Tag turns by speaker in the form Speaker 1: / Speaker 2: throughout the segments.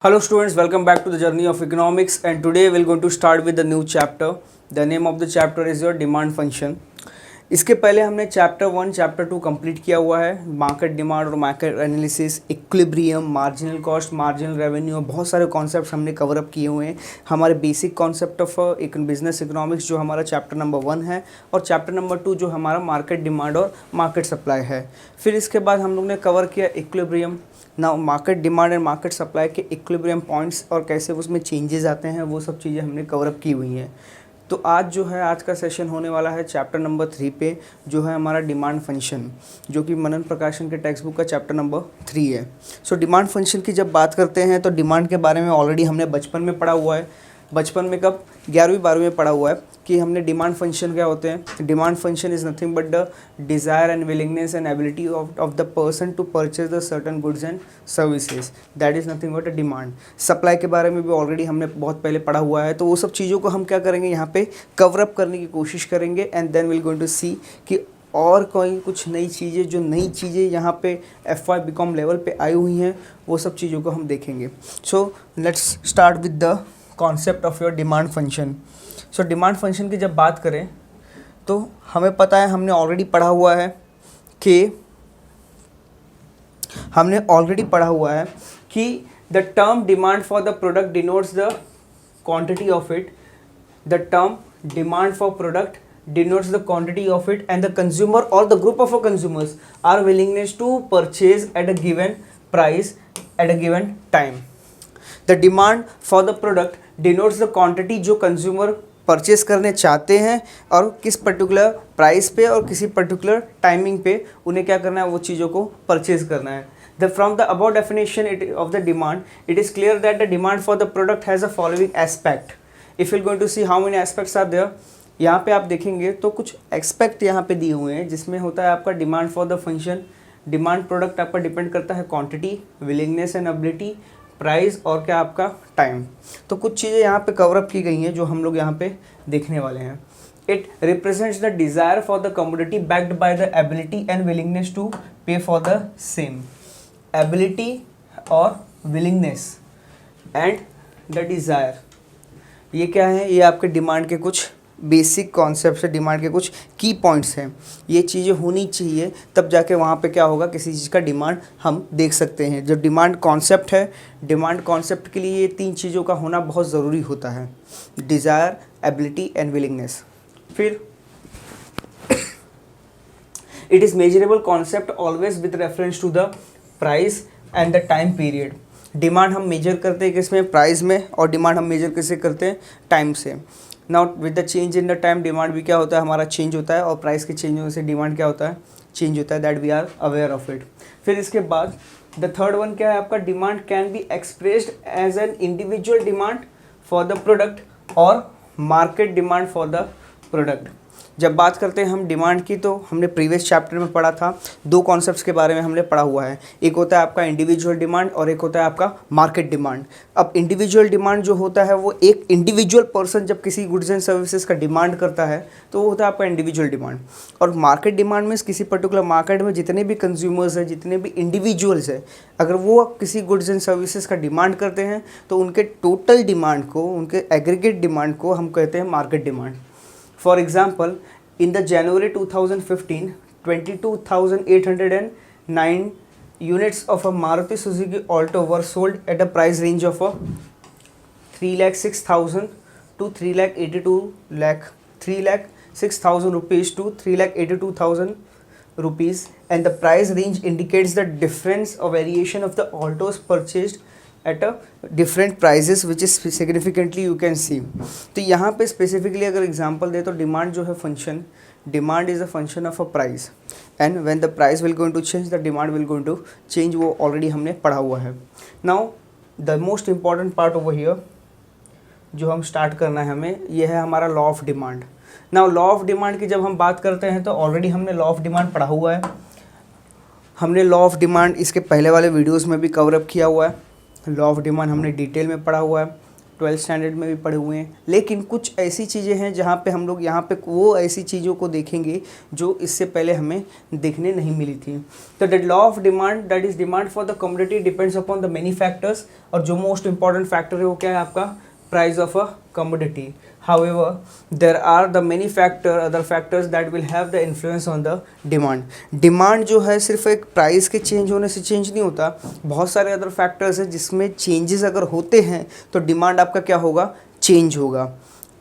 Speaker 1: Hello students, welcome back to the journey of economics, and today we're going to start with the new chapter. The name of the chapter is your demand function. इसके पहले हमने chapter 1 chapter 2 complete किया हुआ है। Market demand और market analysis, equilibrium, marginal cost, marginal revenue, बहुत सारे concepts हमने कवर अप किए हुए हैं। हमारे basic concept of business economics जो हमारा चैप्टर नंबर 1 है, और चैप्टर नंबर 2 जो हमारा मार्केट डिमांड और मार्केट सप्लाई है। फिर इसके बाद हम लोग ने कवर किया इक्विलिब्रियम। ना market demand and market supply के इक्विलिब्रियम पॉइंट्स और कैसे उसमें चेंजेस आते हैं, वो सब चीज़ें हमने कवर अप की हुई हैं। तो आज जो है, आज का सेशन होने वाला है चैप्टर नंबर 3 पे, जो है हमारा डिमांड फंक्शन, जो कि मनन प्रकाशन के टेक्स्ट बुक का चैप्टर नंबर 3 है। सो डिमांड फंक्शन की जब बात करते हैं तो डिमांड के बारे में ऑलरेडी हमने बचपन में पढ़ा हुआ है। बचपन में कब, 11वीं 12वीं में पढ़ा हुआ है कि हमने डिमांड फंक्शन क्या होते हैं। Demand function is nothing but the desire and willingness and ability of the person to purchase the certain goods and services, that is nothing but a demand. Supply के बारे में भी ऑलरेडी हमने बहुत पहले पढ़ा हुआ है, तो वो सब चीज़ों को हम क्या करेंगे, यहाँ पे कवर अप करने की कोशिश करेंगे। And then will going to see कि और कोई कुछ नई चीज़ें, जो नई चीज़ें यहाँ पे FY BCom लेवल पे आई हुई हैं, वो सब चीज़ों को हम देखेंगे। So let's start with the concept of your demand function. So demand function की जब बात करें तो हमें पता है, हमने ऑलरेडी पढ़ा हुआ है कि the term demand for the product denotes the quantity of it. The term demand for product denotes the quantity of it, and the consumer or the group of consumers are willingness to purchase at a given price at a given time. The demand for the product denotes the quantity जो consumer purchase करने चाहते हैं और किस particular price पे और किसी particular timing पे उन्हें क्या करना है, वो चीज़ों को परचेज करना है। From the above definition of the demand, it is clear that the demand for the product has a following aspect. If you're going to see how many aspects are there, यहाँ पे आप देखेंगे तो कुछ expect यहाँ पे दिए हुए हैं, जिसमें होता है आपका demand for the function. Demand product आपका डिपेंड करता है quantity, willingness and ability, price और क्या आपका टाइम। तो कुछ चीज़ें यहाँ पे कवर अप की गई हैं जो हम लोग यहाँ पे देखने वाले हैं। It represents the desire for the commodity backed by the ability and willingness to pay for the same. Ability और विलिंगनेस एंड द डिज़ायर, ये क्या है, ये आपके डिमांड के कुछ बेसिक कॉन्सेप्ट है, डिमांड के कुछ की पॉइंट्स हैं। ये चीज़ें होनी चाहिए, तब जाके वहाँ पे क्या होगा, किसी चीज़ का डिमांड हम देख सकते हैं। जो डिमांड कॉन्सेप्ट है, डिमांड कॉन्सेप्ट के लिए ये 3 चीज़ों का होना बहुत ज़रूरी होता है, डिज़ायर, एबिलिटी एंड विलिंगनेस। फिर it is measurable concept always with reference to the price and the time period. Demand हम मेजर करते हैं किसमें, प्राइस में, और डिमांड हम मेजर कैसे करते हैं, टाइम से। Now with the change in the time, demand भी क्या होता है, हमारा चेंज होता है, और प्राइस के चेंज होने से डिमांड क्या होता है, चेंज होता है। That we are aware of it. फिर इसके बाद द थर्ड वन क्या है आपका, demand can be expressed as an individual demand for the product और market demand for the product. जब बात करते हैं हम डिमांड की, तो हमने प्रीवियस चैप्टर में पढ़ा था, 2 कॉन्सेप्ट्स के बारे में हमने पढ़ा हुआ है। एक होता है आपका इंडिविजुअल डिमांड और एक होता है आपका मार्केट डिमांड। अब इंडिविजुअल डिमांड जो होता है, वो एक इंडिविजुअल पर्सन जब किसी गुड्स एंड सर्विसेज का डिमांड करता है तो वो होता है आपका इंडिविजुअल डिमांड। और मार्केट डिमांड में किसी पर्टिकुलर मार्केट में जितने भी कंज्यूमर्स हैं, जितने भी इंडिविजुअल्स हैं, अगर वो किसी गुड्स एंड सर्विसेज का डिमांड करते हैं तो उनके टोटल डिमांड को, उनके एग्रीगेट डिमांड को हम कहते हैं market demand. For example, in the January 2015, 22,809 units of a Maruti Suzuki Alto were sold at a price range of 3,06,000 to 3,06,000 rupees to 3,82,000 rupees, and the price range indicates the difference or variation of the Altos purchased at a different prices which is significantly you can see. तो यहाँ पे specifically अगर example दे तो demand जो है function, demand is a function of a price, and when the price will going to change the demand will going to change. वो already हमने पढ़ा हुआ है। Now the most important part over here जो हम start करना है हमें, ये है हमारा law of demand. Now law of demand की जब हम बात करते हैं तो ऑलरेडी हमने लॉ ऑफ डिमांड पढ़ा हुआ है। हमने लॉ ऑफ डिमांड इसके पहले वाले वीडियोज़ में भी कवर अप किया हुआ है। लॉ ऑफ डिमांड हमने डिटेल में पढ़ा हुआ है। 12th स्टैंडर्ड में भी पढ़े हुए हैं, लेकिन कुछ ऐसी चीज़ें हैं जहाँ पे हम लोग यहाँ पे वो ऐसी चीज़ों को देखेंगे जो इससे पहले हमें देखने नहीं मिली थी। तो the law of demand, that is demand for the commodity depends upon the many factors, और जो मोस्ट इंपॉर्टेंट फैक्टर है वो क्या है आपका price of a commodity. However, there are the many other factors that will have the influence on the demand. Demand जो है सिर्फ एक प्राइस के चेंज होने से चेंज नहीं होता, बहुत सारे अदर फैक्टर्स हैं जिसमें चेंजेस अगर होते हैं तो डिमांड आपका क्या होगा, चेंज होगा।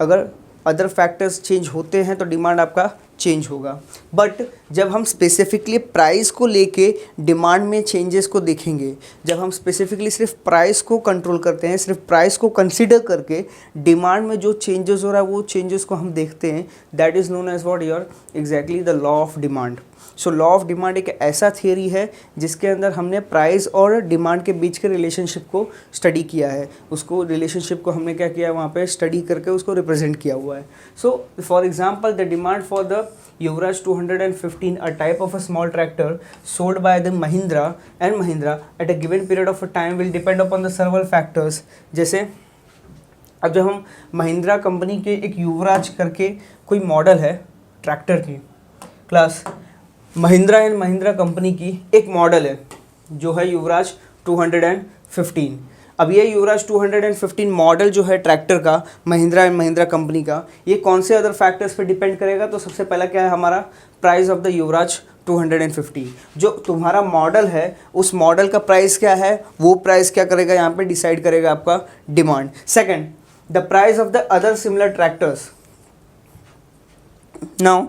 Speaker 1: अगर अदर फैक्टर्स चेंज होते हैं तो डिमांड आपका चेंज होगा। बट जब हम स्पेसिफिकली प्राइस को लेके डिमांड में चेंजेस को देखेंगे, जब हम स्पेसिफिकली सिर्फ प्राइस को कंट्रोल करते हैं, सिर्फ प्राइस को कंसीडर करके डिमांड में जो चेंजेस हो रहा है वो चेंजेस को हम देखते हैं, that is known as what your exactly the law of demand. So law of demand एक ऐसा थियरी है जिसके अंदर हमने प्राइस और डिमांड के बीच के रिलेशनशिप को स्टडी किया है, उसको रिलेशनशिप को हमने क्या किया है वहाँ पे स्टडी करके उसको रिप्रेजेंट किया हुआ है। So for example the demand for the Yuvraj 215, a type of a small tractor sold by the Mahindra and Mahindra at a given period of time will depend upon the several factors। जैसे अब जब हम Mahindra company के एक युवराज करके कोई model है tractor की, class Mahindra and Mahindra company की एक मॉडल है जो है युवराज 215। अब ये युवराज 215 मॉडल जो है ट्रैक्टर का महिंद्रा एंड महिंद्रा कंपनी का, ये कौन से अदर फैक्टर्स पे डिपेंड करेगा, तो सबसे पहला क्या है हमारा प्राइस ऑफ द युवराज 250। जो तुम्हारा मॉडल है उस मॉडल का प्राइस क्या है, वो प्राइस क्या करेगा यहाँ पे डिसाइड करेगा आपका demand. Second, the price of the other similar tractors. Now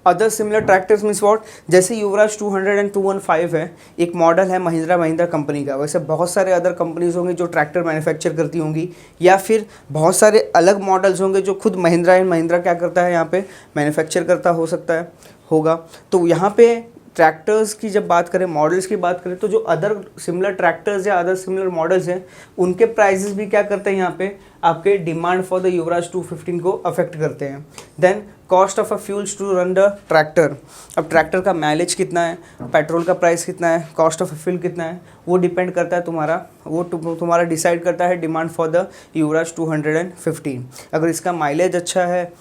Speaker 1: other similar tractors means what, जैसे युवराज 215 है, एक मॉडल है महिंद्रा कंपनी का, वैसे बहुत सारे अदर कंपनीज होंगे जो ट्रैक्टर मैन्युफैक्चर करती होंगी, या फिर बहुत सारे अलग मॉडल्स होंगे जो खुद महिंद्रा एंड महिंद्रा क्या करता है यहाँ पे मैन्युफैक्चर करता हो सकता है होगा। तो यहाँ पे ट्रैक्टर्स की जब बात करें, मॉडल्स की बात करें, तो जो अदर सिमिलर ट्रैक्टर्स या अदर सिमिलर मॉडल्स हैं उनके प्राइसेस भी क्या करते हैं यहाँ पे आपके डिमांड फॉर द युवराज 215 को अफेक्ट करते हैं। Then cost of a fuels to run the tractor. अब ट्रैक्टर का माइलेज कितना है, पेट्रोल का प्राइस कितना है, कॉस्ट ऑफ फ्यूल कितना है, वो डिपेंड करता है तुम्हारा डिसाइड करता है डिमांड फॉर द युवराज 215। अगर इसका माइलेज अच्छा है,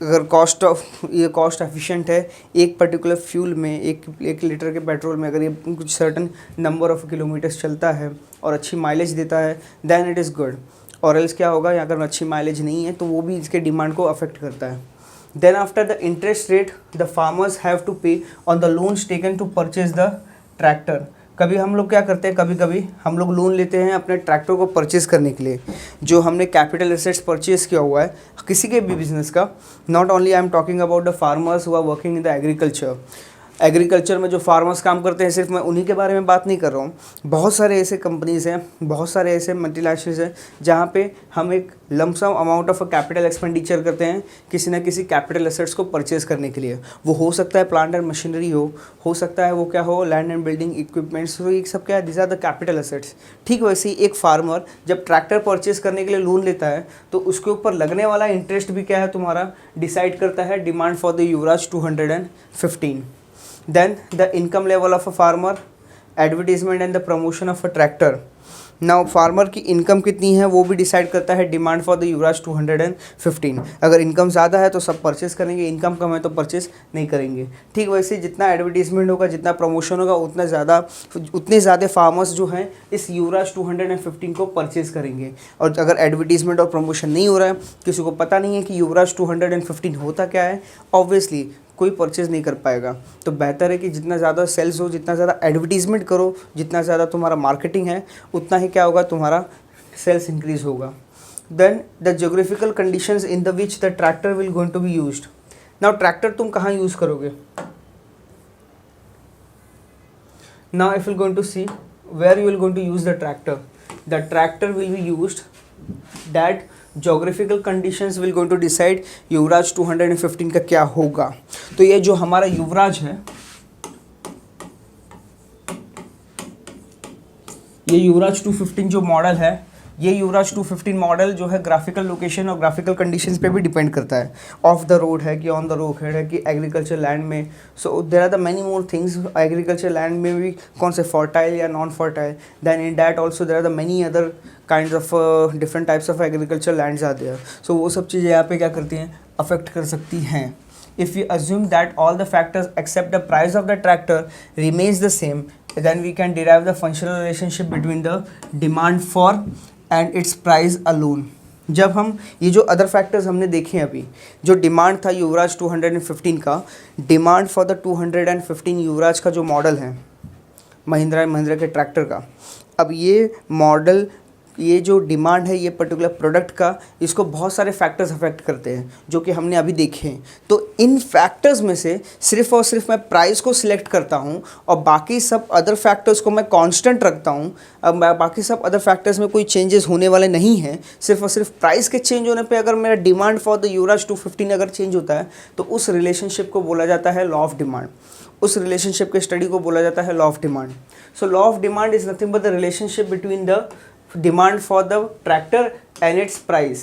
Speaker 1: अगर कॉस्ट एफिशिएंट है, एक पर्टिकुलर फ्यूल में एक लीटर के पेट्रोल में अगर ये कुछ सर्टन नंबर ऑफ किलोमीटर्स चलता है और अच्छी माइलेज देता है, देन इट इज़ गुड। और एल्स क्या होगा, अगर अच्छी माइलेज नहीं है तो वो भी इसके डिमांड को अफेक्ट करता है। Then after the interest rate the farmers have to pay on the loans taken to purchase the tractor. कभी हम लोग क्या करते हैं, कभी हम लोग लोन लेते हैं अपने ट्रैक्टर को परचेज़ करने के लिए, जो हमने कैपिटल एसेट्स परचेज़ किया हुआ है किसी के भी बिजनेस का। Not only I am talking about the farmers who are working in the agriculture में जो फार्मर्स काम करते हैं, सिर्फ मैं उन्हीं के बारे में बात नहीं कर रहा हूँ। बहुत सारे ऐसे कंपनीज़ हैं, बहुत सारे ऐसे मल्टीनेशनल्स हैं जहाँ पे हम एक lump sum amount of capital expenditure करते हैं किसी न किसी कैपिटल एसेट्स को परचेज़ करने के लिए। वो हो सकता है प्लांट एंड मशीनरी हो सकता है वो क्या हो, लैंड एंड बिल्डिंग इक्विपमेंट्स, तो ये सब क्या है, this are the capital assets. ठीक वैसे ही एक फार्मर जब ट्रैक्टर परचेज़ करने के लिए लोन लेता है तो उसके ऊपर लगने वाला इंटरेस्ट भी क्या है तुम्हारा डिसाइड करता है demand for the Yuvraj 215। Then the income level of a farmer, advertisement and the promotion of a tractor. Now farmer की इनकम कितनी है वो भी डिसाइड करता है डिमांड फॉर द युवराज 215। अगर इनकम ज़्यादा है तो सब परचेस करेंगे, इनकम कम है तो परचेस नहीं करेंगे। ठीक वैसे जितना एडवर्टीजमेंट होगा, जितना प्रमोशन होगा, उतने ज़्यादा फार्मर्स जो हैं इस युवराज 215 को परचेस करेंगे। और अगर एडवर्टीजमेंट और प्रमोशन नहीं हो रहा है, किसी को पता नहीं है कि युवराज 215 होता क्या है, ऑब्वियसली कोई परचेज़ नहीं कर पाएगा। तो बेहतर है कि जितना ज़्यादा सेल्स हो, जितना ज़्यादा एडवर्टीजमेंट करो, जितना ज़्यादा तुम्हारा मार्केटिंग है, उतना ही क्या होगा, तुम्हारा सेल्स इंक्रीज होगा। Then the geographical conditions in the which the tractor will going to be used. Now tractor तुम कहाँ यूज़ करोगे? Now if you going to see where you will going to use the tractor will be used that geographical conditions will going to decide Yuvraj 215 का क्या होगा। तो ये जो हमारा युवराज है, ये युवराज 215 जो मॉडल है, ये युवराज 215 मॉडल जो है ग्राफिकल लोकेशन और ग्राफिकल कंडीशंस पे भी डिपेंड करता है, ऑफ द रोड है कि ऑन द रोड है कि एग्रीकल्चर लैंड में। So there are the many more things, agriculture land में भी कौन से फर्टाइल या non fertile, then in that also there are the many other kind of different types of agriculture lands are there. सो वो सब चीज़ें यहाँ पे क्या करती हैं, अफेक्ट कर सकती हैं। If we assume that all the factors except the price of the tractor remains the same, then we can derive the functional relationship between the demand for and its price alone. जब हम ये जो other factors हमने देखे हैं अभी, जो demand था युवराज 215 का, डिमांड फॉर द 215 युवराज का जो मॉडल है महिंद्रा एंड महिंद्रा के ट्रैक्टर का, अब ये मॉडल, ये जो डिमांड है ये पर्टिकुलर प्रोडक्ट का, इसको बहुत सारे फैक्टर्स अफेक्ट करते हैं जो कि हमने अभी देखे हैं। तो इन फैक्टर्स में से सिर्फ और सिर्फ मैं प्राइस को सिलेक्ट करता हूँ और बाकी सब अदर फैक्टर्स को मैं कांस्टेंट रखता हूँ। अब बाकी सब अदर फैक्टर्स में कोई चेंजेस होने वाले नहीं हैं, सिर्फ और सिर्फ प्राइस के चेंज होने पे अगर मेरा डिमांड फॉर द युवराज 215 अगर चेंज होता है तो उस रिलेशनशिप को बोला जाता है लॉ ऑफ डिमांड। उस रिलेशनशिप के स्टडी को बोला जाता है law of demand. So law of demand is nothing but the relationship between the demand for the tractor and its price,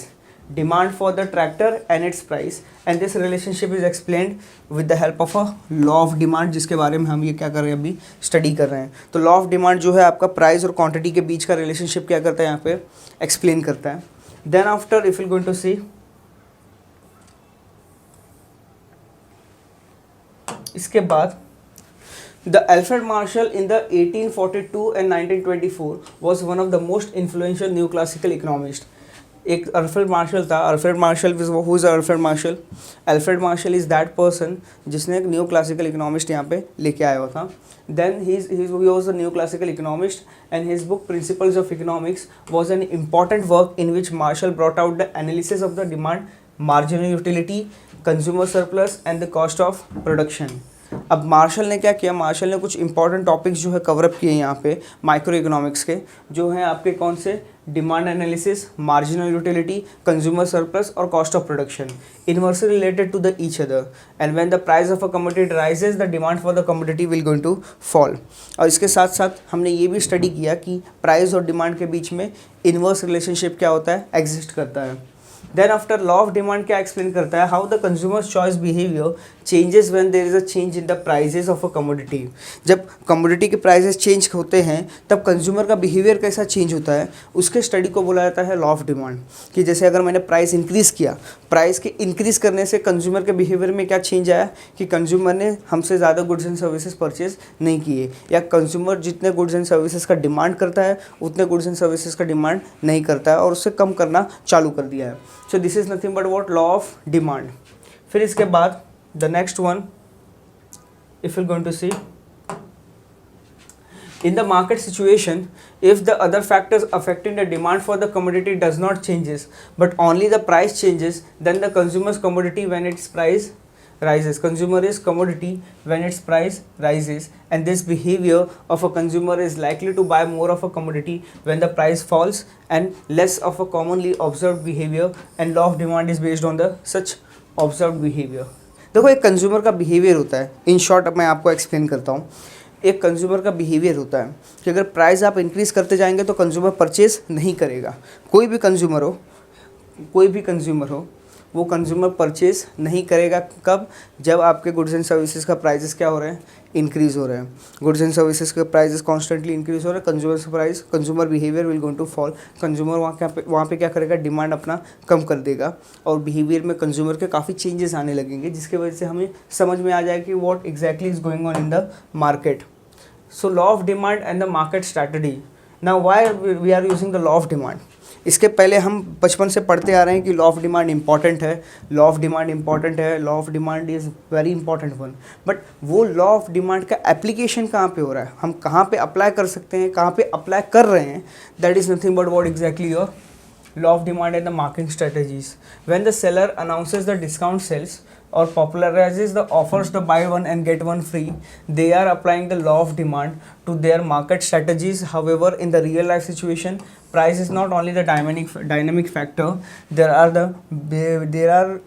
Speaker 1: demand for the tractor and its price, and this relationship is explained with the help of a law of demand, जिसके बारे में हम ये क्या कर रहे हैं, अभी स्टडी कर रहे हैं। तो लॉ ऑफ डिमांड जो है आपका प्राइस और क्वांटिटी के बीच का रिलेशनशिप क्या करता है, यहाँ पे एक्सप्लेन करता है। Then after if you going to see, इसके बाद The Alfred Marshall in the 1842 and 1924 was one of the most influential neoclassical economists. एक अल्फ्रेड मार्शल था। Alfred Marshall, who is Alfred Marshall? Alfred Marshall is that person जिसने एक new classical economist यहाँ पे लेके आया हुआ था। Then he was a new classical economist and his book principles of economics was an important work in which Marshall brought out the analysis of the demand, marginal utility, consumer surplus and the cost of production. अब Marshall ने क्या किया, martial ने कुछ important topics जो है cover up किए यहाँ पे माइक्रो इकोनॉमिक्स के, जो हैं आपके कौन से, demand analysis, marginal utility, consumer surplus और cost of production, inversely related to the each other, and when the price of a commodity rises the demand for the commodity will going to fall. और इसके साथ साथ हमने ये भी study किया कि प्राइस और डिमांड के बीच में इनवर्स रिलेशनशिप क्या होता है, एग्जिस्ट करता है। Then after law of demand क्या एक्सप्लेन करता है, how the consumers choice behaviour changes when there is a change in the prices of a commodity. जब कमोडिटी के प्राइजेस चेंज होते हैं तब कंज्यूमर का बिहेवियर कैसा चेंज होता है, उसके स्टडी को बोला जाता है लॉ ऑफ डिमांड। कि जैसे अगर मैंने प्राइस इंक्रीज़ किया, प्राइस के इंक्रीज़ करने से कंज्यूमर के बिहेवियर में क्या चेंज आया कि कंज्यूमर ने हमसे ज़्यादा गुड्स एंड सर्विसेज परचेज नहीं किए, या कंज्यूमर जितने गुड्स एंड सर्विसेज का डिमांड करता है उतने गुड्स एंड सर्विसेज का डिमांड नहीं करता है और उससे कम करना चालू कर दिया है। सो this is nothing but what, law of demand. फिर इसके बाद the next one, if you're going to see, in the market situation, if the other factors affecting the demand for the commodity does not changes but only the price changes, then the consumer's commodity when its price rises. Consumer is commodity when its price rises, and this behavior of a consumer is likely to buy more of a commodity when the price falls and less of a commonly observed behavior, and law of demand is based on the such observed behavior. देखो एक consumer का behaviour होता है, in short अब मैं आपको explain करता हूँ। एक कंज्यूमर का बिहेवियर होता है कि अगर प्राइस आप इंक्रीज़ करते जाएंगे तो कंज्यूमर परचेज नहीं करेगा। कोई भी कंज्यूमर हो वो कंज्यूमर परचेज नहीं करेगा। कब? जब आपके गुड्स एंड सर्विसेज का प्राइसेस क्या हो रहे हैं, इंक्रीज़ हो रहे हैं। गुड्स एंड सर्विसेज के प्राइसेस कॉन्स्टेंटली इंक्रीज़ हो रहे हैं, consumer behaviour will going to fall. Consumer वहाँ पे क्या करेगा, डिमांड अपना कम कर देगा और बिहेवियर में कंज्यूमर के काफ़ी चेंजेस आने लगेंगे, जिसकी वजह से हमें समझ में आ जाए कि what exactly is going on in the market. So law of demand and the market strategy. Now why we are using the law of demand. इसके पहले हम बचपन से पढ़ते आ रहे हैं कि लॉ ऑफ डिमांड इंपॉर्टेंट है, law of demand is very important one. But वो लॉ ऑफ डिमांड का एप्लीकेशन कहाँ पे हो रहा है, हम कहाँ पे अप्लाई कर सकते हैं, कहाँ पे अप्लाई कर रहे हैं, that is nothing but what exactly your law of demand and the marketing strategies. When the seller announces the discount sales or popularizes the offers to buy one and get one free, they are applying the law of demand to their market strategies. However, in the real life situation, price is not only the dynamic factor. There are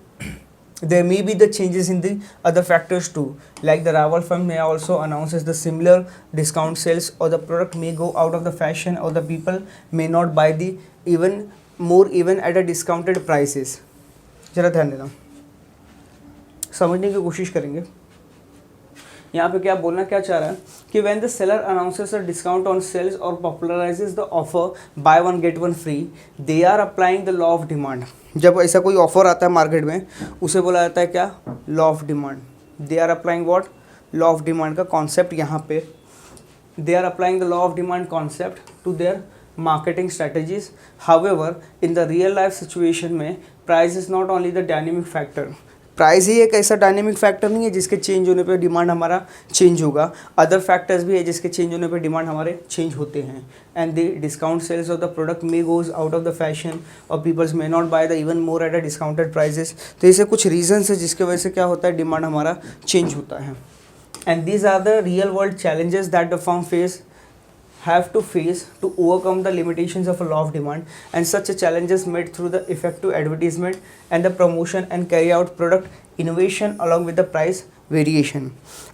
Speaker 1: There may be the changes in the other factors too, like the rival firm may also announces the similar discount sales, or the product may go out of the fashion, or the people may not buy the even at a discounted prices. जरा ध्यान देना, समझने की कोशिश करेंगे। यहाँ पे क्या बोलना क्या चाह रहा है कि when the seller announces a discount on sales or popularizes the offer buy one get one free, they are applying the law of demand. जब ऐसा कोई ऑफर आता है मार्केट में, उसे बोला जाता है क्या, law of demand. They are applying what, law of demand का कॉन्सेप्ट यहाँ पे, they are applying the law of demand concept to their marketing strategies. However in the real life situation में price is not only the dynamic factor. Price ही एक ऐसा dynamic factor नहीं है जिसके चेंज होने पे डिमांड हमारा चेंज होगा. अदर फैक्टर्स भी है जिसके चेंज होने पे डिमांड हमारे चेंज होते हैं. And the discount sales of the product may goes out of the fashion और peoples may not buy the even more at a discounted prices. तो ऐसे कुछ रीजंस है जिसके वजह से क्या होता है, डिमांड हमारा चेंज होता है. And these are the real world challenges that the firm have to face to overcome the limitations of a law of demand, and such a challenges met through the effective advertisement and the promotion and carry out product innovation along with the price variation.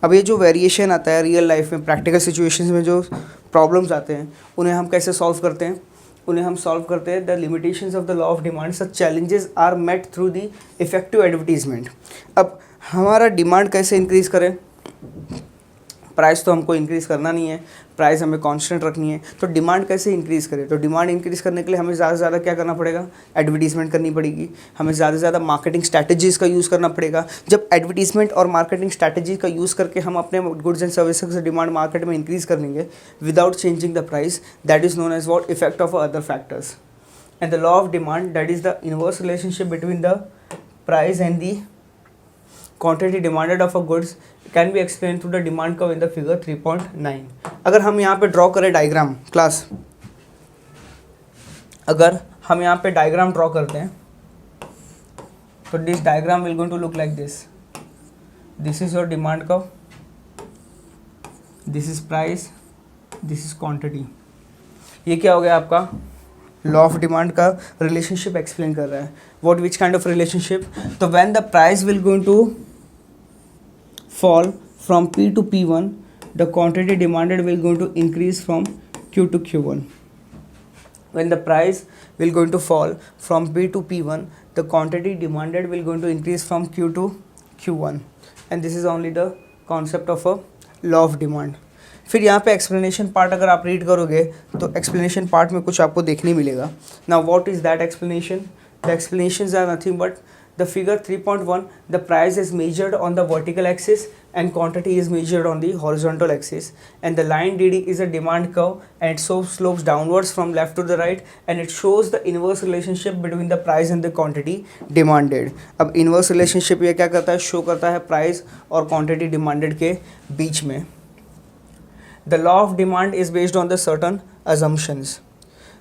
Speaker 1: अब ये जो variation आता है real life में, practical situations में जो problems आते हैं, उन्हें हम कैसे सॉल्व करते हैं, उन्हें हम सॉल्व करते हैं the limitations of the law of demand. Such challenges are met through the effective advertisement. अब हमारा डिमांड कैसे इंक्रीज़ करें, प्राइस तो हमको इंक्रीज़ करना नहीं है, प्राइस हमें कांस्टेंट रखनी है. तो डिमांड कैसे इंक्रीज़ करें, तो डिमांड इंक्रीज़ करने के लिए हमें ज़्यादा से ज़्यादा क्या करना पड़ेगा, एडवर्टीजमेंट करनी पड़ेगी. हमें ज़्यादा से ज़्यादा मार्केटिंग स्ट्रैटेजीज़ का यूज़ करना पड़ेगा. जब एडवर्टीजमेंट और मार्केटिंग स्ट्रैटेजी का यूज़ करके हम अपने गुड्स एंड सर्विसेज की डिमांड मार्केट में इंक्रीज़ कर लेंगे without changing the price, that is known as what, effect of other factors. And the law of demand, that is the inverse relationship between the price and the quantity demanded of a goods can be explained through the demand curve in the figure 3.9. अगर हम यहाँ पे draw करें diagram class, अगर हम यहाँ पे diagram draw करते हैं तो this diagram will going to look like this. This is your demand curve, this is price, this is quantity. ये क्या हो गया आपका, लॉ ऑफ डिमांड का रिलेशनशिप एक्सप्लेन कर रहा है. What which kind of relationship, तो when the price will going to fall from P to P1, the quantity demanded will going to increase from Q to Q1. When the price will going to fall from P to P1, the quantity demanded will going to increase from Q to Q1. And this is only the concept of a law of demand. फिर यहाँ पे explanation part अगर आप read करोगे तो explanation part में कुछ आपको देखने मिलेगा. Now what is that explanation, the explanations are nothing but the figure 3.1, the price is measured on the vertical axis and quantity is measured on the horizontal axis, and the line DD is a demand curve and it slopes downwards from left to the right, and it shows the inverse relationship between the price and the quantity demanded. अब inverse relationship ये क्या करता है, show करता है price और quantity demanded के बीच में. The law of demand is based on the certain assumptions.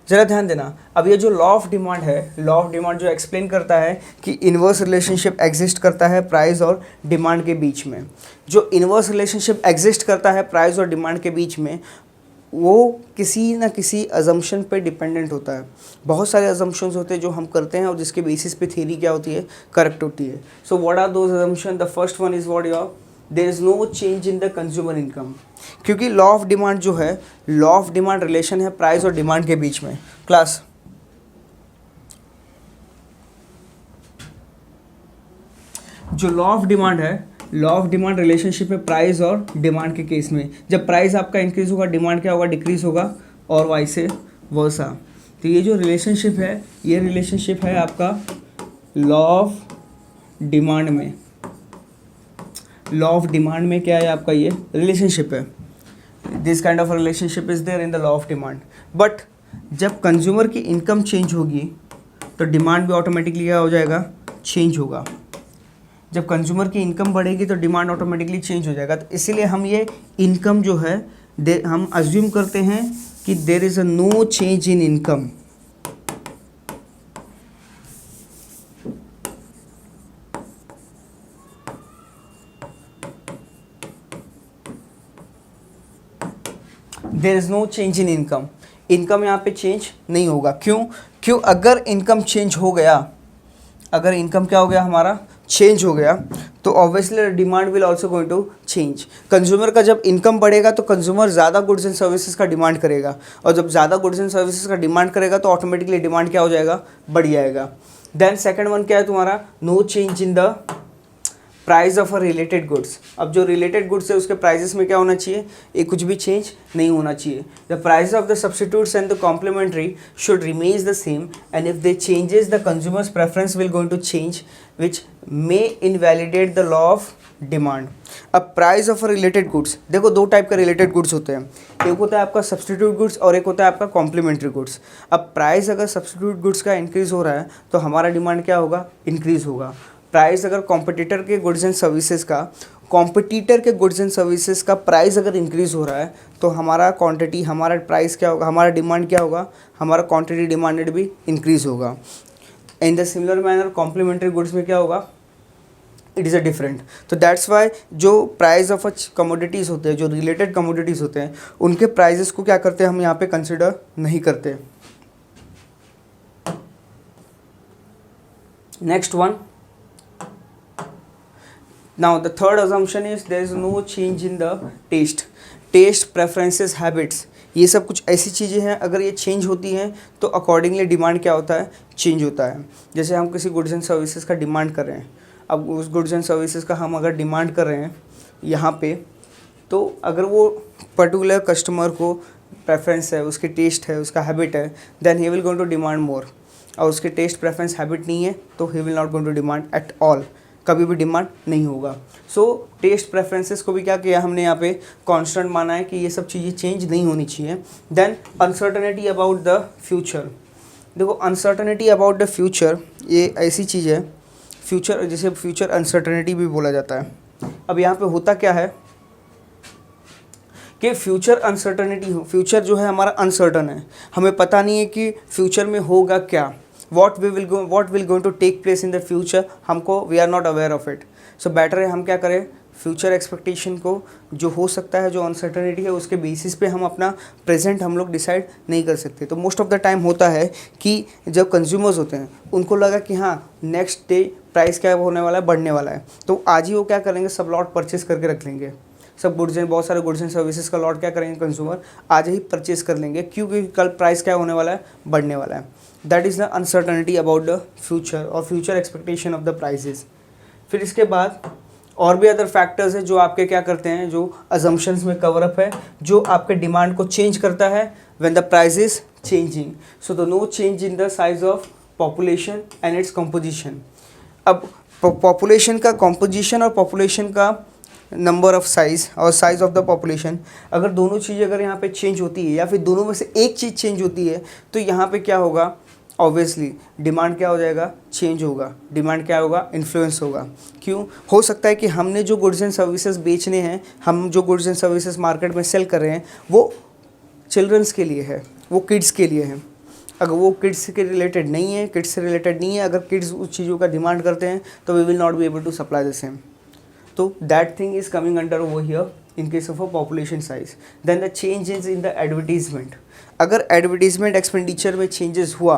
Speaker 1: ज़रा ध्यान देना, अब ये जो लॉ ऑफ डिमांड है, लॉ ऑफ डिमांड जो एक्सप्लेन करता है कि इन्वर्स रिलेशनशिप एग्जिस्ट करता है प्राइस और डिमांड के बीच में. जो इन्वर्स रिलेशनशिप एग्जिस्ट करता है प्राइस और डिमांड के बीच में, वो किसी न किसी अजम्पशन पे डिपेंडेंट होता है. बहुत सारे अजम्पशंस होते हैं जो हम करते हैं और जिसके बेसिस पे थ्योरी क्या होती है, करेक्ट होती है. So what are those assumption, the first one is what your, there is no change in the consumer income. क्योंकि लॉ ऑफ डिमांड जो है, लॉ ऑफ डिमांड रिलेशन है प्राइस और डिमांड के बीच में. क्लास जो लॉ ऑफ डिमांड है, लॉ ऑफ डिमांड रिलेशनशिप है प्राइस और डिमांड के केस में. जब प्राइस आपका इंक्रीज होगा, डिमांड क्या होगा, डिक्रीज होगा, और वाइसे वर्सा. तो ये जो रिलेशनशिप है, ये रिलेशनशिप है आपका लॉ ऑफ डिमांड में. लॉ ऑफ डिमांड में क्या है आपका, ये रिलेशनशिप है. This kind of relationship is there in the law of demand. But जब कंज्यूमर की इनकम चेंज होगी तो डिमांड भी ऑटोमेटिकली क्या हो जाएगा, चेंज होगा. जब कंज्यूमर की इनकम बढ़ेगी तो डिमांड ऑटोमेटिकली चेंज हो जाएगा. तो इसीलिए हम ये इनकम जो है हम अज्यूम करते हैं कि there is a no change in income. There is no change in income. Income यहाँ पे चेंज नहीं होगा. क्यों? अगर इनकम चेंज हो गया, अगर इनकम क्या हो गया हमारा चेंज हो गया तो obviously demand will also going to change. Consumer का जब इनकम बढ़ेगा तो कंज्यूमर ज़्यादा गुड्स एंड सर्विसेज का डिमांड करेगा, और जब ज़्यादा गुड्स एंड सर्विसेज का डिमांड करेगा तो ऑटोमेटिकली डिमांड क्या हो जाएगा, बढ़ जाएगा। देन सेकंड वन क्या है तुम्हारा, no change in the price of a related goods. अब जो रिलेटेड गुड्स है उसके प्राइजेस में क्या होना चाहिए, ये कुछ भी चेंज नहीं होना चाहिए। The price of the substitutes and the complementary should remains the same and if they changes the consumers preference will going to change which may invalidate the law of demand. अब price of a related goods, देखो दो type का related goods होते हैं, एक होता है आपका सब्स्टिट्यूट गुड्स और एक होता है आपका कॉम्प्लीमेंट्री गुड्स। अब प्राइस अगर सब्स्टिट्यूट गुड्स का इंक्रीज़ हो रहा है तो हमारा डिमांड क्या होगा, इंक्रीज़ होगा। प्राइस अगर कॉम्पिटिटर के गुड्स एंड सर्विसेज का प्राइस अगर इंक्रीज़ हो रहा है तो हमारा क्वांटिटी, हमारा प्राइस क्या होगा, हमारा डिमांड क्या होगा, हमारा क्वांटिटी डिमांडेड भी इंक्रीज़ होगा। In the similar manner complementary goods में क्या होगा, इट इज़ अ डिफरेंट। तो दैट्स वाई जो प्राइस ऑफ कमोडिटीज़ होते हैं, जो रिलेटेड कमोडिटीज़ होते हैं, उनके प्राइजेस को क्या करते हैं हम यहाँ पे कंसिडर नहीं करते। Next one, now the third assumption is there is no change in the taste preferences habits। ये सब कुछ ऐसी चीज़ें हैं अगर ये चेंज होती हैं तो अकॉर्डिंगली डिमांड क्या होता है, चेंज होता है। जैसे हम किसी गुड्स एंड सर्विसेज का डिमांड कर रहे हैं, अब उस गुड्स एंड सर्विसेज का हम अगर डिमांड कर रहे हैं यहाँ पे, तो अगर वो पर्टिकुलर कस्टमर को प्रेफरेंस है, उसकी टेस्ट है, उसका हैबिट है, then he will going to demand more. और उसके टेस्ट प्रेफरेंस हैबिट नहीं है तो he will not going to demand at all, कभी भी डिमांड नहीं होगा। सो टेस्ट प्रेफरेंसेस को भी क्या किया हमने यहाँ पे कांस्टेंट माना है कि ये सब चीज़ें चेंज नहीं होनी चाहिए। Then uncertainty about the future, देखो अनसर्टनिटी अबाउट द फ्यूचर ये ऐसी चीज़ है, फ्यूचर जिसे फ्यूचर अनसर्टनिटी भी बोला जाता है। अब यहाँ पे होता क्या है कि फ्यूचर अनसर्टनिटी हो, फ्यूचर जो है हमारा अनसर्टन है, हमें पता नहीं है कि फ्यूचर में होगा क्या, what will going to take place in the future, हमको we are not aware of it। so better है हम क्या करें, फ्यूचर एक्सपेक्टेशन को जो हो सकता है, जो अनसर्टनिटी है, उसके बेसिस पे हम अपना प्रेजेंट हम लोग डिसाइड नहीं कर सकते। तो मोस्ट ऑफ द टाइम होता है कि जब कंज्यूमर्स होते हैं उनको लगा कि हाँ नेक्स्ट डे प्राइस क्या होने वाला है, बढ़ने वाला है, तो आज ही वो क्या करेंगे, सब लॉट परचेस करके रख लेंगे, सब गुड्स एंड बहुत सारे गुड्स एंड सर्विसेज का लॉट क्या करेंगे कंज्यूमर, आज ही परचेस कर लेंगे, क्योंकि कल प्राइस क्या होने वाला है, बढ़ने वाला है। That is the uncertainty about the future और future expectation of the prices. फिर इसके बाद और भी अदर फैक्टर्स है जो आपके क्या करते हैं, जो अजम्पशंस में कवर अप है, जो आपके डिमांड को चेंज करता है when the price is changing. So the no change in the size of population and its composition. अब पॉपुलेशन का कंपोजिशन और पॉपुलेशन का नंबर ऑफ साइज़ और साइज़ ऑफ द पॉपुलेशन, अगर दोनों चीज़ें अगर यहाँ पे चेंज होती है या फिर दोनों में से एक चीज़ चेंज होती है तो यहाँ पे क्या होगा, ऑब्वियसली डिमांड क्या हो जाएगा, चेंज होगा, डिमांड क्या होगा, इन्फ्लुएंस होगा। क्यों हो सकता है कि हमने जो गुड्स एंड सर्विसेज बेचने हैं, हम जो गुड्स एंड सर्विसेज मार्केट में सेल कर रहे हैं वो चिल्ड्रंस के लिए है, वो किड्स के लिए है। अगर वो किड्स के रिलेटेड नहीं है, किड्स से रिलेटेड नहीं है, अगर किड्स उस चीज़ों का डिमांड करते हैं तो we will not be able to supply the same. तो that thing is coming under over here in case of a population size. Then the changes in the advertisement, अगर एडवर्टीजमेंट एक्सपेंडिचर में changes हुआ,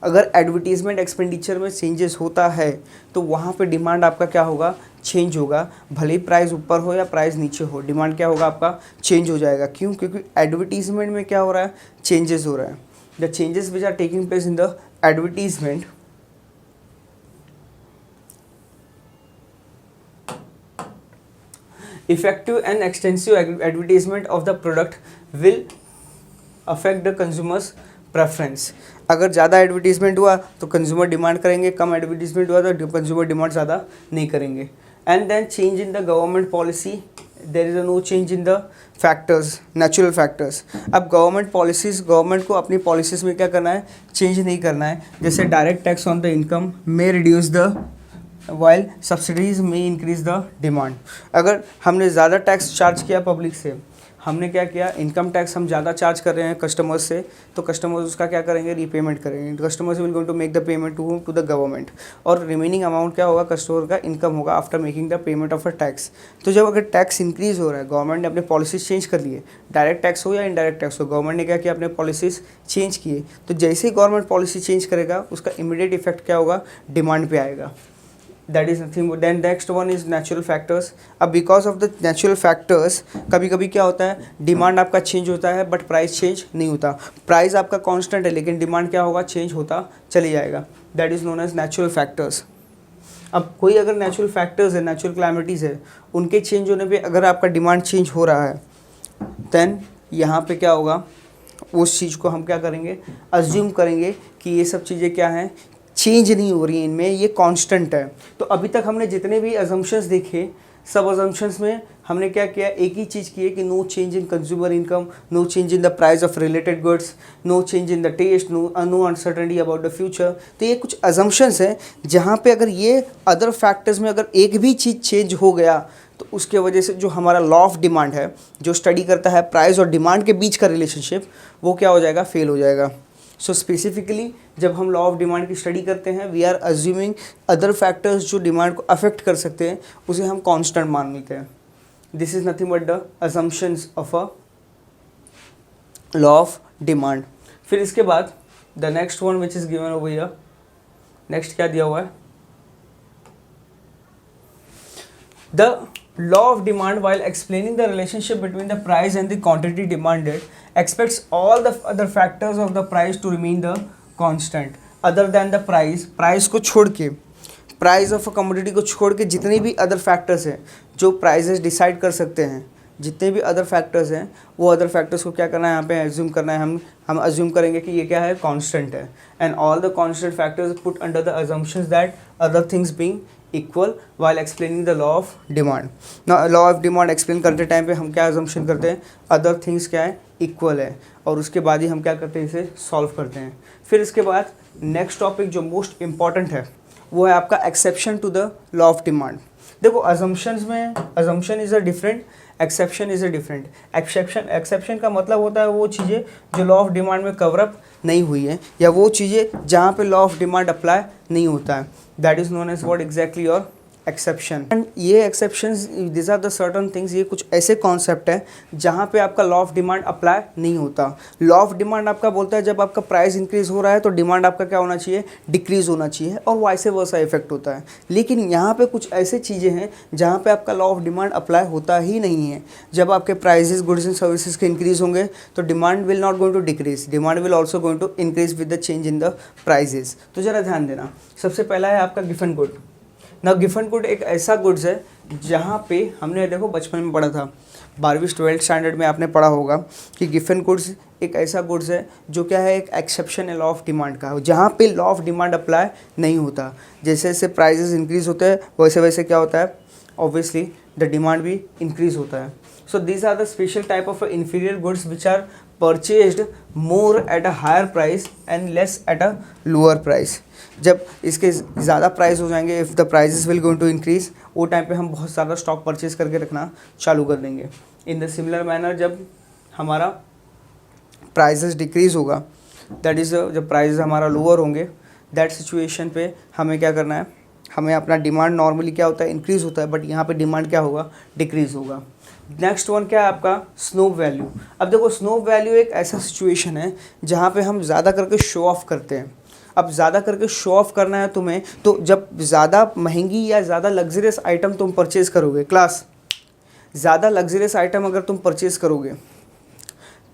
Speaker 1: अगर advertisement expenditure में changes होता है तो वहाँ पे डिमांड आपका क्या होगा, चेंज होगा। भले ही प्राइस ऊपर हो या प्राइस नीचे हो, डिमांड क्या होगा आपका, चेंज हो जाएगा। क्यों, क्योंकि एडवर्टीजमेंट में क्या हो रहा है, चेंजेस हो रहा है। The changes which are taking place in the advertisement effective and extensive advertisement of the product will affect the consumers preference। अगर ज़्यादा एडवर्टीजमेंट हुआ तो कंज्यूमर डिमांड करेंगे, कम एडवर्टीजमेंट हुआ तो कंज्यूमर डिमांड ज़्यादा नहीं करेंगे। And then change in the government policy, there is no change in the factors, natural factors. अब गवर्नमेंट पॉलिसीज़, गवर्नमेंट को अपनी पॉलिसीज़ में क्या करना है, चेंज नहीं करना है। जैसे direct tax on the income may reduce the while subsidies में इंक्रीज द डिमांड। अगर हमने ज़्यादा टैक्स चार्ज किया पब्लिक से, हमने क्या किया, इनकम टैक्स हम ज़्यादा चार्ज कर रहे हैं कस्टमर्स से, तो कस्टमर्स उसका क्या करेंगे, रीपेमेंट करेंगे। Customers will going to make the payment to the government, और रिमेनिंग अमाउंट क्या होगा, कस्टमर का इनकम होगा after making the payment of a tax. तो जब अगर टैक्स इंक्रीज़ हो रहा है, गवर्नमेंट ने अपने पॉलिसीज चेंज कर लिए, डायरेक्ट टैक्स हो या इनडायरेक्ट टैक्स हो, गवर्नमेंट ने क्या किया, अपने पॉलिसीज चेंज किए। तो जैसे ही गवर्नमेंट पॉलिसी चेंज करेगा उसका इमीडिएट इफेक्ट क्या होगा, डिमांड पे आएगा। That is nothing. Then next one is natural factors. अब because of the natural factors कभी कभी क्या होता है, डिमांड आपका चेंज होता है बट प्राइस चेंज नहीं होता। प्राइस आपका कांस्टेंट है लेकिन डिमांड क्या होगा, चेंज होता चले जाएगा। That is known as natural factors. अब कोई अगर नेचुरल फैक्टर्स है, नेचुरल क्लैमिटीज़ है, उनके चेंज होने पे अगर आपका डिमांड चेंज हो रहा है देन यहाँ पे क्या होगा, उस चीज़ को हम क्या करेंगे, अज्यूम करेंगे कि ये सब चीज़ें क्या हैं, चेंज नहीं हो रही हैं, इनमें ये कांस्टेंट है। तो अभी तक हमने जितने भी अजम्पशंस देखे, सब अजम्पशंस में हमने क्या किया, एक ही चीज़ की है कि no change in consumer income, no change in the price of related goods, no change in the taste, no uncertainty about the future. तो ये कुछ अजम्पशंस हैं जहाँ पे अगर ये अदर फैक्टर्स में अगर एक भी चीज़ चेंज हो गया तो उसके वजह से जो हमारा लॉ ऑफ डिमांड है, जो स्टडी करता है प्राइस और डिमांड के बीच का रिलेशनशिप, वो क्या हो जाएगा, फेल हो जाएगा। सो स्पेसिफिकली जब हम लॉ ऑफ डिमांड की स्टडी करते हैं, we are assuming other factors जो डिमांड को अफेक्ट कर सकते हैं, उसे हम कांस्टेंट मान लेते हैं। This is nothing but the assumptions of a law of demand. फिर इसके बाद the next one which is given over here, next क्या दिया हुआ है, the law of demand while explaining the relationship between the price and the quantity demanded expects all the other factors of the price to remain the constant other than the price को छोड़ के, price of a commodity को छोड़ के जितने भी other factors हैं जो प्राइसेस डिसाइड कर सकते हैं, जितने भी अदर फैक्टर्स हैं वो अदर फैक्टर्स को क्या करना है, यहाँ पे एज्यूम करना है। हम एज्यूम करेंगे कि ये क्या है, कांस्टेंट है। And all the constant factors put under the assumptions that other things being equal while explaining the law of demand. ना लॉ ऑफ डिमांड एक्सप्लेन करते टाइम पे हम क्या अजम्पशन करते हैं, अदर थिंग्स क्या है, इक्वल है, और उसके बाद ही हम क्या करते हैं, इसे सॉल्व करते हैं। फिर इसके बाद नेक्स्ट टॉपिक जो मोस्ट इंपॉर्टेंट है वो है आपका exception to the law of demand. देखो अजम्पशंस में assumption is a different, exception is a different. Exception का मतलब होता है वो चीज़ें जो लॉ ऑफ डिमांड में कवरअप नहीं हुई है, या वो चीज़ें जहाँ पे लॉ ऑफ डिमांड अप्लाई नहीं होता है, that is known as what exactly your exception. And ये exceptions, this are the certain things, ये कुछ ऐसे कॉन्सेप्ट है जहाँ पे आपका लॉ ऑफ डिमांड अप्लाई नहीं होता। लॉ ऑफ डिमांड आपका बोलता है जब आपका प्राइस इंक्रीज हो रहा है तो डिमांड आपका क्या होना चाहिए, डिक्रीज होना चाहिए, और वाइस वर्सा इफेक्ट होता है। लेकिन यहाँ पे कुछ ऐसे चीज़ें हैं जहाँ पे आपका लॉ ऑफ डिमांड अप्लाई होता ही नहीं है। जब आपके प्राइजेस गुड्स एंड सर्विसेज के इंक्रीज होंगे तो demand will not going to decrease, demand will also going to increase with the change in the prices. तो ज़रा ध्यान देना, सबसे पहला है आपका गिवन गुड। ना गिवन गुड एक ऐसा गुड्स है जहाँ पे हमने देखो बचपन में पढ़ा था, 12वीं 12th स्टैंडर्ड में आपने पढ़ा होगा कि गिवन गुड्स एक ऐसा गुड्स है जो क्या है, एक एक्सेप्शन है लॉ ऑफ डिमांड का, जहाँ पे लॉ ऑफ डिमांड अप्लाई नहीं होता। जैसे जैसे प्राइजेस इंक्रीज होते हैं वैसे वैसे क्या होता है, ऑब्वियसली द डिमांड भी इंक्रीज होता है। So these are the special type of inferior goods which are purchased more at a higher price and less at a lower price। जब इसके ज़्यादा प्राइस हो जाएंगे, if the prices will going to increase, वो time पे हम बहुत ज़्यादा स्टॉक परचेज करके रखना चालू कर देंगे। इन द सिमिलर मैनर जब हमारा प्राइजेस डिक्रीज होगा, दैट इज़ जब प्राइजेस हमारा लोअर होंगे, दैट सिचुएशन पे हमें क्या करना है, हमें अपना डिमांड नॉर्मली क्या होता है, इंक्रीज़ होता है, बट यहाँ पे डिमांड क्या होगा, डिक्रीज़ होगा। नेक्स्ट वन क्या है आपका, स्नोप वैल्यू। अब देखो स्नोप वैल्यू एक ऐसा सिचुएशन है जहाँ पे हम ज़्यादा करके शो ऑफ करते हैं। अब ज़्यादा करके शो ऑफ करना है तुम्हें, तो जब ज़्यादा महंगी या ज़्यादा लग्जरियस आइटम तुम परचेज़ करोगे, क्लास ज़्यादा लग्जरियस आइटम अगर तुम परचेज़ करोगे,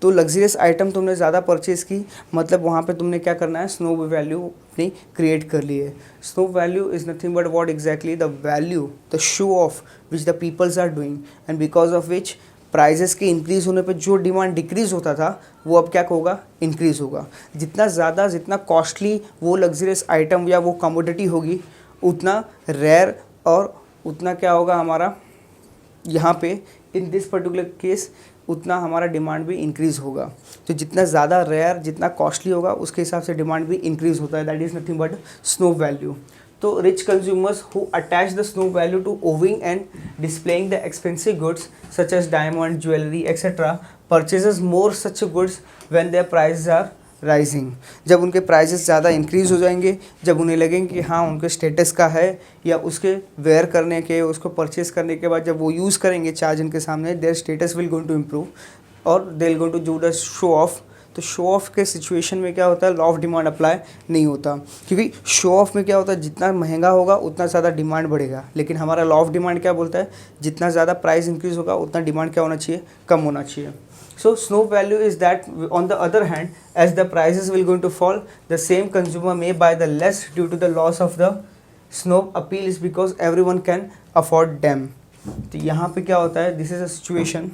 Speaker 1: तो लग्जरियस आइटम तुमने ज़्यादा परचेज़ की, मतलब वहाँ पे तुमने क्या करना है, स्नोप वैल्यू अपनी क्रिएट कर ली है। Snob value is nothing but what exactly, the value, the show off which the peoples are doing, and because of which prices के इंक्रीज़ होने पे जो डिमांड डिक्रीज़ होता था वो अब क्या होगा, इंक्रीज़ होगा। जितना ज़्यादा, जितना कॉस्टली वो लग्जरियस आइटम या वो कमोडिटी होगी, उतना रेयर और उतना क्या होगा हमारा यहाँ पे, इन दिस पर्टिकुलर केस उतना हमारा डिमांड भी इंक्रीज़ होगा। तो जितना ज़्यादा रेयर, जितना कॉस्टली होगा, उसके हिसाब से डिमांड भी इंक्रीज़ होता है। That is nothing but snob value. तो rich consumers who attach the snob value to owing and displaying the expensive goods such as diamond, jewellery etcetera purchases more such goods when their prices are rising. जब उनके prices ज़्यादा increase हो जाएंगे, जब उन्हें लगेंगे कि हाँ उनके स्टेटस का है, या उसके वेयर करने के, उसको परचेस करने के बाद जब वो यूज़ करेंगे चार्ज इनके सामने, their status will going to improve और they will going to do the show off तो शो ऑफ के सिचुएशन में क्या होता है, लॉ ऑफ डिमांड अप्लाई नहीं होता, क्योंकि शो ऑफ में क्या होता है, जितना महंगा होगा उतना ज़्यादा डिमांड बढ़ेगा। लेकिन हमारा लॉ ऑफ डिमांड क्या बोलता है, जितना ज़्यादा प्राइस इंक्रीज होगा उतना डिमांड क्या होना चाहिए, कम होना चाहिए। So snow value is that on the other hand, as the prices will going to fall, the same consumer may buy the less due to the loss of the snow appeal is because everyone can afford them. तो यहाँ पे क्या होता है, this is a situation.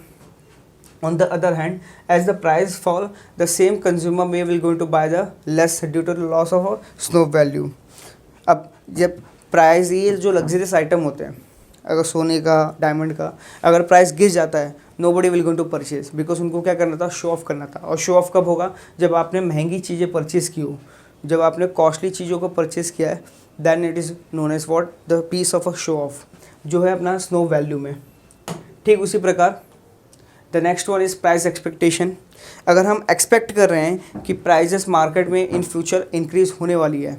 Speaker 1: On the other hand, as the price fall, the same consumer may will going to buy the less due to the loss of a snow value. अब जब price, ये जो luxurious item होते हैं, अगर सोने का, diamond का अगर प्राइस गिर जाता है, nobody will going to purchase, because उनको क्या करना था, शो ऑफ करना था। और शो ऑफ कब होगा, जब आपने महंगी चीज़ें परचेज की हो, जब आपने कॉस्टली चीज़ों को परचेज किया है, then it is known as what, the piece of a show off, जो है अपना स्नो वैल्यू में। ठीक उसी प्रकार the next one is price expectation. अगर हम एक्सपेक्ट कर रहे हैं कि प्राइजेस मार्केट में इन फ्यूचर इंक्रीज़ होने वाली है,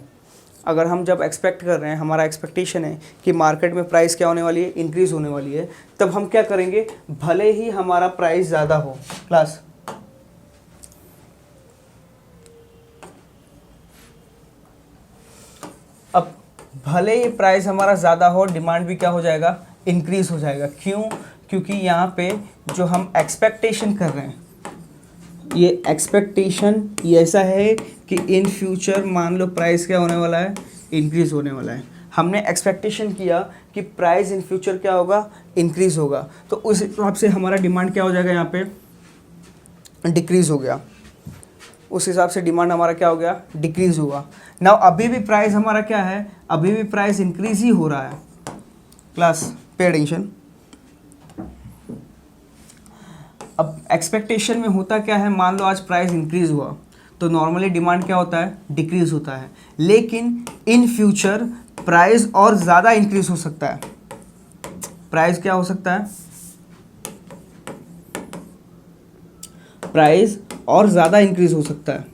Speaker 1: अगर हम जब एक्सपेक्ट कर रहे हैं, हमारा एक्सपेक्टेशन है कि मार्केट में प्राइस क्या होने वाली है, इंक्रीज़ होने वाली है, तब हम क्या करेंगे, भले ही हमारा प्राइस ज़्यादा हो, क्लास अब भले ही प्राइस हमारा ज़्यादा हो, डिमांड भी क्या हो जाएगा, इंक्रीज़ हो जाएगा। क्यों, क्योंकि यहाँ पे जो हम एक्सपेक्टेशन कर रहे हैं, ये एक्सपेक्टेशन ये ऐसा है कि इन फ्यूचर मान लो प्राइस क्या होने वाला है, इंक्रीज़ होने वाला है। हमने एक्सपेक्टेशन किया कि प्राइस इन फ्यूचर क्या होगा, इंक्रीज़ होगा, तो उस हिसाब से हमारा डिमांड क्या हो जाएगा, यहाँ पे डिक्रीज़ हो गया। उस हिसाब से डिमांड हमारा क्या हो गया, डिक्रीज़ हुआ। नाउ अभी भी प्राइस हमारा क्या है, अभी भी प्राइस इंक्रीज़ ही हो रहा है। Class pay attention. अब एक्सपेक्टेशन में होता क्या है, मान लो आज प्राइस इंक्रीज़ हुआ तो नॉर्मली डिमांड क्या होता है, डिक्रीज़ होता है। लेकिन इन फ्यूचर प्राइस और ज़्यादा इंक्रीज़ हो सकता है। प्राइस क्या हो सकता है, प्राइस और ज़्यादा इंक्रीज़ हो सकता है।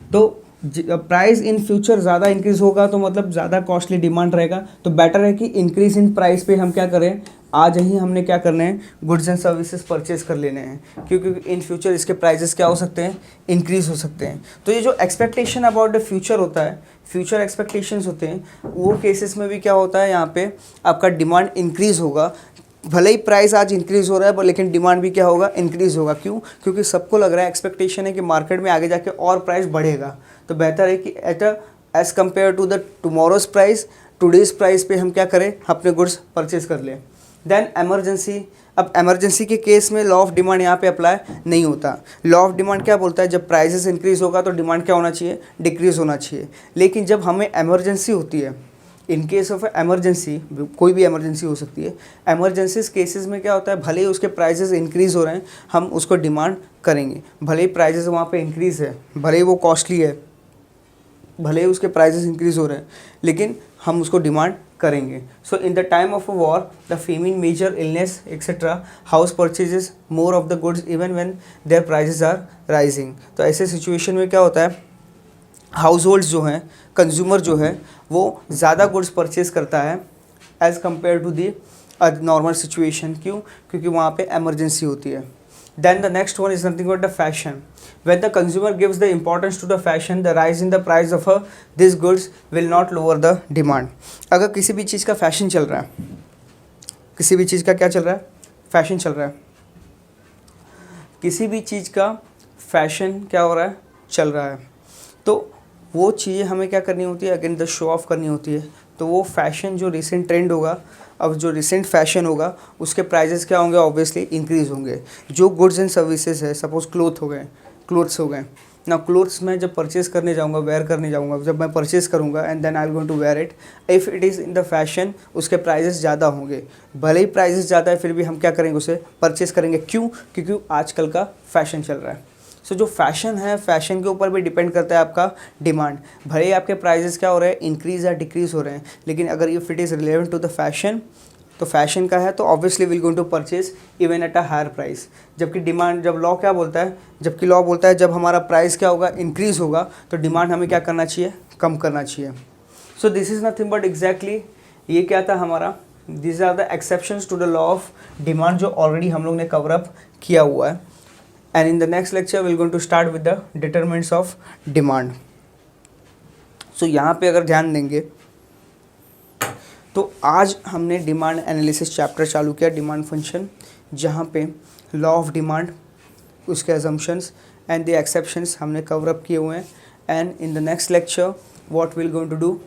Speaker 1: तो प्राइस इन फ्यूचर ज़्यादा इंक्रीज़ होगा तो मतलब ज़्यादा कॉस्टली डिमांड रहेगा, तो बेटर है कि इंक्रीज़ इन प्राइस पे हम क्या करें, आज ही हमने क्या करना है, गुड्स एंड सर्विसेज परचेज कर लेने हैं, क्योंकि इन फ्यूचर इसके प्राइजेस क्या हो सकते हैं, इंक्रीज़ हो सकते हैं। तो ये जो एक्सपेक्टेशन अबाउट द फ्यूचर होता है, फ्यूचर एक्सपेक्टेशंस होते हैं, वो केसेस में भी क्या होता है, यहाँ पे आपका डिमांड इंक्रीज़ होगा। भले ही प्राइस आज इंक्रीज़ हो रहा है लेकिन डिमांड भी क्या होगा, इंक्रीज़ होगा। क्यों, क्योंकि सबको लग रहा है, एक्सपेक्टेशन है कि मार्केट में आगे जाके और प्राइस बढ़ेगा। तो बेहतर है कि as compare to the tomorrow's price, today's price पे हम क्या करें, अपने गुड्स परचेज कर लें। Then emergency. अब एमरजेंसी के केस में लॉ ऑफ डिमांड यहाँ पे अप्लाई नहीं होता। लॉ ऑफ डिमांड क्या बोलता है, जब प्राइसेस इंक्रीज़ होगा तो डिमांड क्या होना चाहिए, डिक्रीज़ होना चाहिए। लेकिन जब हमें एमरजेंसी होती है, इन केस ऑफ एमरजेंसी, कोई भी एमरजेंसी हो सकती है, एमरजेंसीज केसेस में क्या होता है, भले ही उसके प्राइसेस इंक्रीज़ हो रहे हैं, हम उसको डिमांड करेंगे। भले ही प्राइसेस वहाँ पे इंक्रीज़ है, भले ही वो कॉस्टली है, भले ही उसके प्राइसेस इंक्रीज़ हो रहे हैं, लेकिन हम उसको डिमांड करेंगे। So in the time of a war, the famine, major illness etcetera, house purchases more of the goods even when their prices are rising. तो ऐसे सिचुएशन में क्या होता है, हाउस होल्ड्स जो हैं, कंज्यूमर जो है, वो ज़्यादा गुड्स परचेज करता है as compare to the normal situation. क्यों, क्योंकि वहाँ पे एमरजेंसी होती है। Then the next one is nothing but the fashion. When the consumer gives the importance to the fashion, the rise in the price of these goods will not lower the demand. अगर किसी भी चीज़ का fashion चल रहा है, किसी भी चीज़ का क्या चल रहा है, फैशन चल रहा है, किसी भी चीज़ का फैशन क्या हो रहा है, चल रहा है, तो वो चीज़ें हमें क्या करनी होती है, अगेन द शो ऑफ करनी होती है। तो वो फैशन जो रिसेंट ट्रेंड होगा, अब जो रिसेंट फैशन होगा उसके प्राइजेस क्या होंगे, ऑब्वियसली इंक्रीज़ होंगे। जो गुड्स एंड सर्विसेज है, सपोज क्लोथ हो गए, क्लोथ्स हो गए ना, क्लोथ्स मैं जब परचेज करने जाऊंगा, वेयर करने जाऊंगा, जब मैं परचेज करूंगा and then I am going to wear it, if it is in the fashion, उसके प्राइजेस ज़्यादा होंगे। भले ही प्राइजेस ज़्यादा है फिर भी हम क्या करेंगे, उसे परचेज करेंगे। क्यों, क्योंकि आजकल का फैशन चल रहा है। सो जो फैशन है, फैशन के ऊपर भी डिपेंड करता है आपका डिमांड। भले ही आपके प्राइजेस क्या हो रहे हैं, इंक्रीज़ या डिक्रीज़ हो रहे हैं, लेकिन अगर if it is relevant to the fashion, तो फैशन का है तो obviously will going to purchase even at a higher price. जबकि डिमांड, जब लॉ क्या बोलता है, जबकि लॉ बोलता है जब हमारा प्राइस क्या होगा, इंक्रीज़ होगा, तो डिमांड हमें क्या करना चाहिए, कम करना चाहिए। So this is nothing but exactly ये क्या था हमारा, this are the exceptions to the law of demand, जो ऑलरेडी हम लोग ने कवर अप किया हुआ है। and in the next lecture we're going to start with the determinants of demand. So यहाँ पे अगर ध्यान देंगे तो आज हमने डिमांड एनालिसिस चैप्टर चालू किया, डिमांड फंक्शन, जहाँ पे लॉ ऑफ डिमांड, उसके अजम्पशंस एंड द एक्सेप्शंस हमने कवर अप किए हुए हैं. And in the next lecture what will going to do,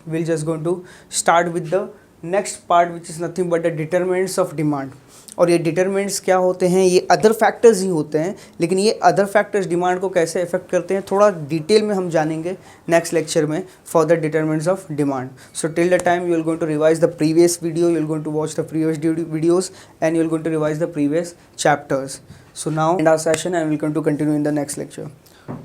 Speaker 1: will just going to start with the next part which is nothing but the determinants of demand. और ये determinants क्या होते हैं, ये अदर फैक्टर्स ही होते हैं, लेकिन ये अदर फैक्टर्स डिमांड को कैसे इफेक्ट करते हैं थोड़ा डिटेल में हम जानेंगे नेक्स्ट लेक्चर में for the determinants of demand. So till the time you will going to revise the previous video, you will going to watch the previous videos and you will going to revise the previous chapters. So now end our session and we're going to continue in the next lecture. Thank you.